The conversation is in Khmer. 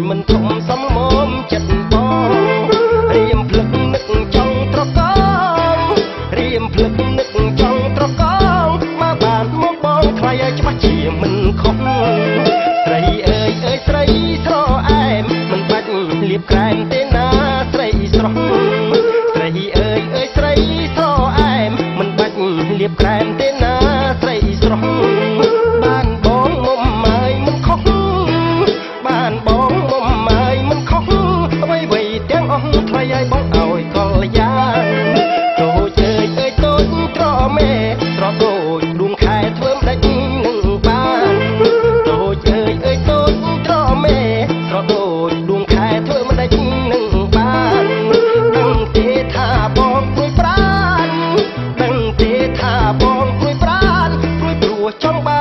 មិនធំសំមុំចិត្តបងរៀមភ្លឹកនឹកចង់ត្រកងរៀមភ្លឹកនឹកចង់ត្រកងមកបានមកបងខ្លាយឲ្យច្បាស់ជាមិនខុសស្រីអើយអើយស្រីស្រអែមមិនបាច់លៀបក្រែមទេណាស្រីស្រស់ស្រីអើយអើយស្រីស្រអែមមិនបាច់លៀបក្រែមទេណាស្រីស្រស់បានបងមុំម៉ើយមិនខុសបានបងមុំម៉ើយមិនខុសអ្វីអ្វីទាំងអស់ថ្លៃឲ្យបងឲ្យកលយាតូចអើយអើយតូចត្រមេត្រដូចដួងខែធ្វើម្ដេចនឹងបានតូចអើយអើយតូចត្រមេត្រដូចដួងខែធ្វើម្ដេចនឹងបានដឹងទេថាបងព្រួយប្រានដឹងទេថាបងព្រួយប្រានព្រួយព្រោះចង់បាន